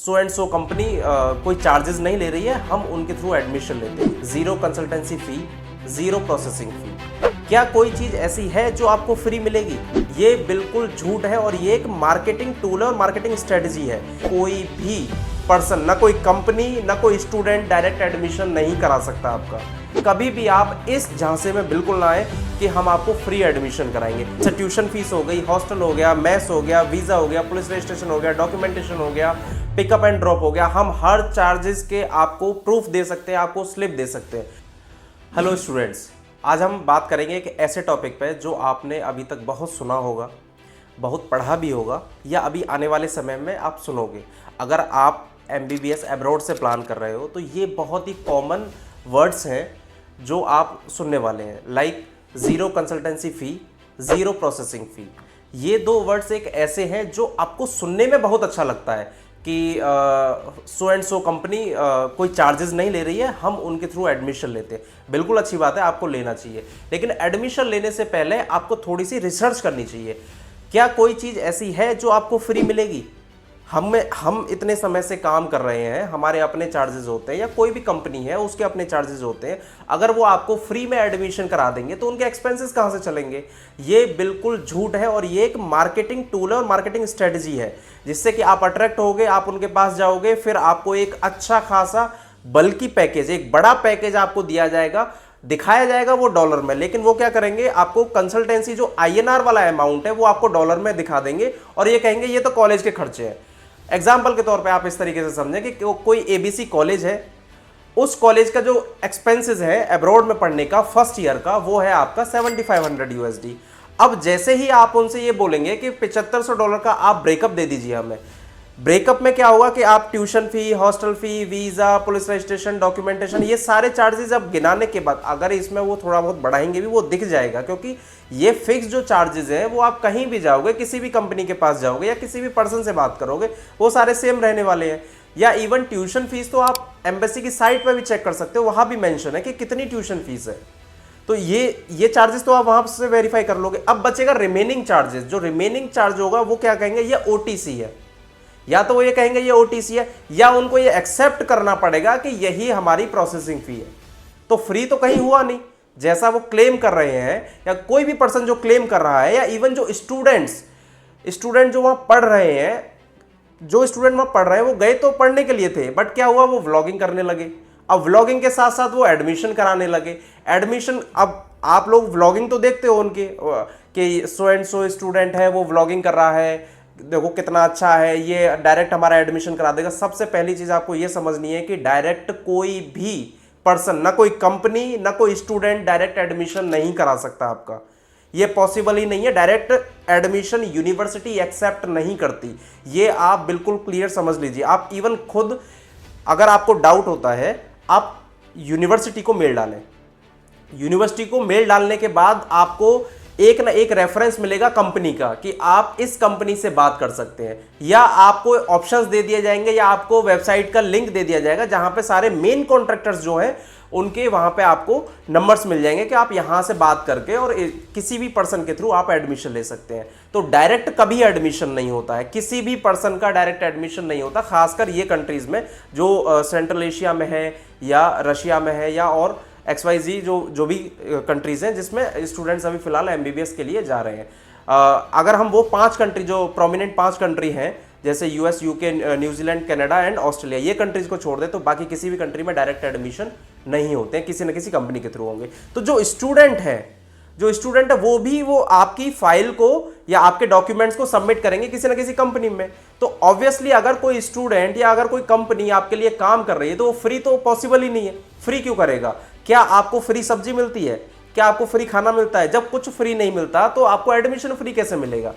So and so company कोई charges नहीं ले रही है, हम उनके थ्रू एडमिशन लेते हैं। जीरो कंसल्टेंसी फी, जीरो प्रोसेसिंग फी। क्या कोई चीज ऐसी है जो आपको फ्री मिलेगी? ये बिल्कुल झूठ है और ये एक मार्केटिंग टूल है और मार्केटिंग स्ट्रेटजी है। कोई भी पर्सन, ना कोई कंपनी, ना कोई स्टूडेंट डायरेक्ट एडमिशन नहीं करा सकता आपका। कभी भी आप इस झांसे में बिल्कुल ना आए कि हम आपको फ्री एडमिशन कराएंगे। अच्छा, ट्यूशन फीस हो गई, हॉस्टल हो गया, मेस हो गया, वीजा हो गया, पुलिस रजिस्ट्रेशन हो गया, डॉक्यूमेंटेशन हो गया, पिकअप एंड ड्रॉप हो गया, हम हर चार्जेस के आपको प्रूफ दे सकते हैं, आपको स्लिप दे सकते हैं। हेलो स्टूडेंट्स, आज हम बात करेंगे एक ऐसे टॉपिक पे जो आपने अभी तक बहुत सुना होगा, बहुत पढ़ा भी होगा, या अभी आने वाले समय में आप सुनोगे। अगर आप MBBS अब्रॉड से प्लान कर रहे हो तो ये बहुत ही कॉमन वर्ड्स हैं जो आप सुनने वाले हैं, लाइक ज़ीरो कंसल्टेंसी फ़ी, ज़ीरो प्रोसेसिंग फ़ी। ये दो वर्ड्स एक ऐसे हैं जो आपको सुनने में बहुत अच्छा लगता है कि सो एंड सो कंपनी कोई चार्जेस नहीं ले रही है, हम उनके थ्रू एडमिशन लेते हैं। बिल्कुल अच्छी बात है, आपको लेना चाहिए, लेकिन एडमिशन लेने से पहले आपको थोड़ी सी रिसर्च करनी चाहिए। क्या कोई चीज़ ऐसी है जो आपको फ्री मिलेगी? हम इतने समय से काम कर रहे हैं, हमारे अपने चार्जेस होते हैं, या कोई भी कंपनी है उसके अपने चार्जेस होते हैं। अगर वो आपको फ्री में एडमिशन करा देंगे तो उनके एक्सपेंसेस कहाँ से चलेंगे? ये बिल्कुल झूठ है और ये एक मार्केटिंग टूल है और मार्केटिंग स्ट्रेटजी है, जिससे कि आप अट्रैक्ट होगे, आप उनके पास जाओगे, फिर आपको एक अच्छा खासा बल्कि पैकेज, एक बड़ा पैकेज आपको दिया जाएगा, दिखाया जाएगा वो डॉलर में। लेकिन वो क्या करेंगे, आपको कंसल्टेंसी जो INR वाला अमाउंट है वो आपको डॉलर में दिखा देंगे और ये कहेंगे ये तो कॉलेज के खर्चे हैं। एग्जाम्पल के तौर पे आप इस तरीके से समझें कि कोई ABC कॉलेज है, उस कॉलेज का जो एक्सपेंसेस है अब्रॉड में पढ़ने का फर्स्ट ईयर का, वो है आपका $7500 USD। अब जैसे ही आप उनसे ये बोलेंगे कि $7500 का आप ब्रेकअप दे दीजिए हमें, ब्रेकअप में क्या होगा कि आप tuition fee, hostel fee, visa, police registration, documentation, ये सारे चार्जेस अब गिनाने के बाद अगर इसमें वो थोड़ा बहुत बढ़ाएंगे भी, वो दिख जाएगा, क्योंकि ये फिक्स जो चार्जेस हैं वो आप कहीं भी जाओगे, किसी भी कंपनी के पास जाओगे या किसी भी पर्सन से बात करोगे, वो सारे सेम रहने वाले हैं। या इवन ट्यूशन फीस तो आप एम्बेसी की साइट पर भी चेक कर सकते हो, वहां भी मेंशन है कि कितनी ट्यूशन फीस है। तो ये चार्जेस तो आप वहां से वेरीफाई कर लोगे। अब बचेगा रिमेनिंग चार्जेस। जो रिमेनिंग चार्ज होगा वो क्या कहेंगे, ये OTC है। या तो वो ये कहेंगे ये OTC है, या उनको ये एक्सेप्ट करना पड़ेगा कि यही हमारी प्रोसेसिंग फी है। तो फ्री तो कहीं हुआ नहीं जैसा वो क्लेम कर रहे हैं, या कोई भी पर्सन जो क्लेम कर रहा है, या इवन जो स्टूडेंट जो वहां पढ़ रहे हैं, जो स्टूडेंट वहां पढ़ रहे हैं वो गए तो पढ़ने के लिए थे, बट क्या हुआ, वो व्लॉगिंग करने लगे। अब व्लॉगिंग के साथ साथ वो एडमिशन कराने लगे। एडमिशन, अब आप लोग व्लॉगिंग तो देखते हो उनके कि सो एंड सो स्टूडेंट है, वो व्लॉगिंग कर रहा है, देखो कितना अच्छा है, ये डायरेक्ट हमारा एडमिशन करा देगा। सबसे पहली चीज आपको ये समझनी है कि डायरेक्ट कोई भी पर्सन, ना कोई कंपनी, ना कोई स्टूडेंट डायरेक्ट एडमिशन नहीं करा सकता आपका। ये पॉसिबल ही नहीं है। डायरेक्ट एडमिशन यूनिवर्सिटी एक्सेप्ट नहीं करती, ये आप बिल्कुल क्लियर समझ लीजिए। आप इवन खुद अगर आपको डाउट होता है, आप यूनिवर्सिटी को मेल डालें। यूनिवर्सिटी को मेल डालने के बाद आपको एक ना एक रेफरेंस मिलेगा कंपनी का कि आप इस कंपनी से बात कर सकते हैं, या आपको ऑप्शंस दे दिए जाएंगे, या आपको वेबसाइट का लिंक दे दिया जाएगा जहां पे सारे मेन कॉन्ट्रैक्टर्स जो हैं उनके वहां पे आपको नंबर्स मिल जाएंगे कि आप यहां से बात करके और किसी भी पर्सन के थ्रू आप एडमिशन ले सकते हैं। तो डायरेक्ट कभी एडमिशन नहीं होता है, किसी भी पर्सन का डायरेक्ट एडमिशन नहीं होता, खासकर ये कंट्रीज में जो सेंट्रल एशिया में है, या रशिया में है, या और XYZ जो भी कंट्रीज हैं जिसमें स्टूडेंट्स अभी फिलहाल MBBS के लिए जा रहे हैं। अगर हम वो 5 कंट्री, जो प्रोमिनेंट 5 कंट्री हैं, जैसे US, UK, New Zealand, Canada and Australia, ये कंट्रीज को छोड़ दे तो बाकी किसी भी कंट्री में डायरेक्ट एडमिशन नहीं होते हैं, किसी न किसी कंपनी के थ्रू होंगे। तो जो स्टूडेंट है वो आपकी फाइल को या आपके डॉक्यूमेंट्स को सबमिट करेंगे किसी न किसी कंपनी में। तो ऑब्वियसली अगर कोई स्टूडेंट या अगर कोई कंपनी आपके लिए काम कर रही है तो वो फ्री तो पॉसिबल ही नहीं है। फ्री क्यों करेगा? क्या आपको फ्री सब्जी मिलती है? क्या आपको फ्री खाना मिलता है? जब कुछ फ्री नहीं मिलता तो आपको एडमिशन फ्री कैसे मिलेगा?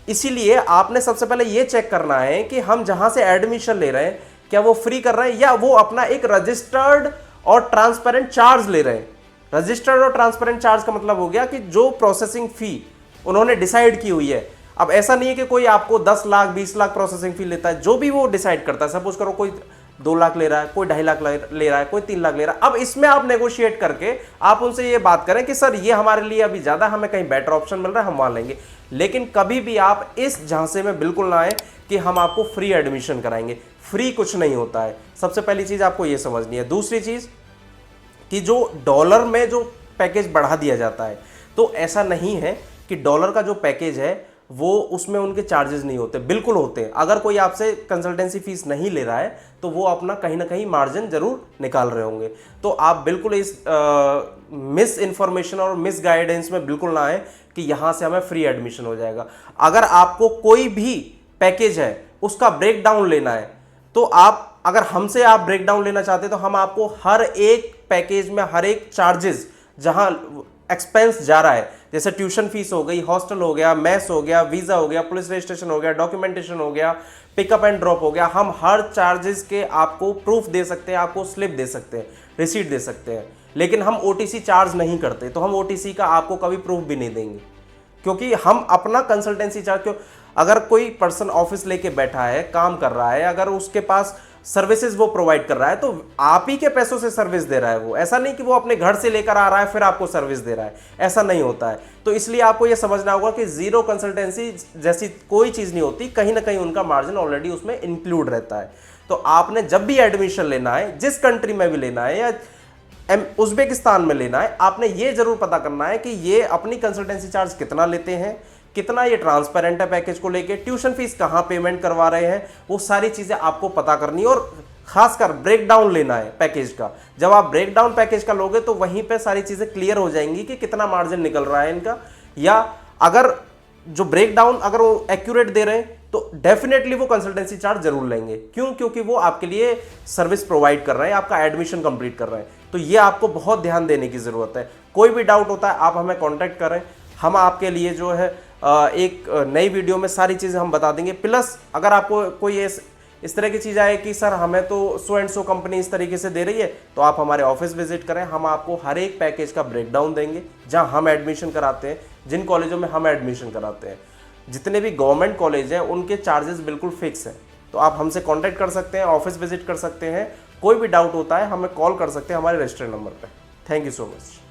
इसीलिए आपने सबसे पहले यह चेक करना है कि हम जहां से एडमिशन ले रहे हैं क्या वो फ्री कर रहे हैं, या वो अपना एक रजिस्टर्ड और ट्रांसपेरेंट चार्ज ले रहे हैं। रजिस्टर्ड और ट्रांसपेरेंट चार्ज का मतलब हो गया कि जो प्रोसेसिंग फी उन्होंने डिसाइड की हुई है। अब ऐसा नहीं है कि कोई आपको 10 लाख 20 लाख प्रोसेसिंग फी लेता है, जो भी वो डिसाइड करता है। सपोज करो कोई 2 लाख ले रहा है, कोई 2.5 लाख ले रहा है, कोई 3 लाख ले रहा है। अब इसमें आप नेगोशिएट करके आप उनसे ये बात करें कि सर ये हमारे लिए अभी ज्यादा, हमें कहीं बेटर ऑप्शन मिल रहा है, हम वहां लेंगे। लेकिन कभी भी आप इस झांसे में बिल्कुल ना आए कि हम आपको फ्री एडमिशन कराएंगे। फ्री कुछ नहीं होता है। सबसे पहली चीज़ आपको ये समझनी है। दूसरी चीज़ कि जो डॉलर में जो पैकेज बढ़ा दिया जाता है, तो ऐसा नहीं है कि डॉलर का जो पैकेज है वो उसमें उनके चार्जेस नहीं होते, बिल्कुल होते हैं। अगर कोई आपसे कंसल्टेंसी फीस नहीं ले रहा है तो वो अपना कहीं ना कहीं मार्जिन जरूर निकाल रहे होंगे। तो आप बिल्कुल इस मिस इन्फॉर्मेशन और मिस गाइडेंस में बिल्कुल ना आए कि यहाँ से हमें फ्री एडमिशन हो जाएगा। अगर आपको कोई भी पैकेज है उसका ब्रेक डाउन लेना है, तो आप अगर हमसे आप ब्रेक डाउन लेना चाहते हैं तो हम आपको हर एक पैकेज में हर एक चार्जेस जहां एक्सपेंस जा रहा है, जैसे ट्यूशन फीस हो गई, हॉस्टल हो गया, मेस हो गया, वीजा हो गया, पुलिस रजिस्ट्रेशन हो गया, डॉक्यूमेंटेशन हो गया, पिकअप एंड ड्रॉप हो गया, हम हर चार्जेस के आपको प्रूफ दे सकते हैं, आपको स्लिप दे सकते हैं, रिसीट दे सकते हैं। लेकिन हम ओटीसी चार्ज नहीं करते, तो हम ओटीसी का आपको कभी प्रूफ भी नहीं देंगे, क्योंकि हम अपना कंसल्टेंसी चार्ज क्यों, अगर कोई पर्सन ऑफिस लेके बैठा है, काम कर रहा है, अगर उसके पास सर्विसेज वो प्रोवाइड कर रहा है तो आप ही के पैसों से सर्विस दे रहा है वो, ऐसा नहीं कि वो अपने घर से लेकर आ रहा है फिर आपको सर्विस दे रहा है, ऐसा नहीं होता है। तो इसलिए आपको ये समझना होगा कि जीरो कंसल्टेंसी जैसी कोई चीज़ नहीं होती, कहीं ना कहीं उनका मार्जिन ऑलरेडी उसमें इंक्लूड रहता है। तो आपने जब भी एडमिशन लेना है, जिस कंट्री में भी लेना है या उज्बेकिस्तान में लेना है, आपने ये जरूर पता करना है कि ये अपनी कंसल्टेंसी चार्ज कितना लेते हैं, कितना ये ट्रांसपेरेंट है पैकेज को लेके, ट्यूशन फीस कहाँ पेमेंट करवा रहे हैं, वो सारी चीज़ें आपको पता करनी है। और खासकर ब्रेक डाउन लेना है पैकेज का। जब आप ब्रेक डाउन पैकेज का लोगे तो वहीं पे सारी चीज़ें क्लियर हो जाएंगी कि कितना मार्जिन निकल रहा है इनका, या अगर जो ब्रेक डाउन अगर वो एक्यूरेट दे रहे हैं तो डेफिनेटली वो कंसल्टेंसी चार्ज जरूर लेंगे। क्यों? क्योंकि वो आपके लिए सर्विस प्रोवाइड कर रहे हैं, आपका एडमिशन कंप्लीट कर रहे हैं। तो ये आपको बहुत ध्यान देने की ज़रूरत है। कोई भी डाउट होता है आप हमें कॉन्टैक्ट करें, हम आपके लिए जो है एक नई वीडियो में सारी चीज़ें हम बता देंगे। प्लस अगर आपको कोई इस तरह की चीज़ आए कि सर हमें तो सो एंड सो कंपनी इस तरीके से दे रही है, तो आप हमारे ऑफिस विजिट करें, हम आपको हर एक पैकेज का ब्रेकडाउन देंगे जहां हम एडमिशन कराते हैं, जिन कॉलेजों में हम एडमिशन कराते हैं। जितने भी गवर्नमेंट कॉलेज हैं उनके चार्जेस बिल्कुल फिक्स हैं। तो आप हमसे कॉन्टैक्ट कर सकते हैं, ऑफिस विजिट कर सकते हैं, कोई भी डाउट होता है हमें कॉल कर सकते हैं हमारे रजिस्टर्ड नंबर पर। Thank you so much.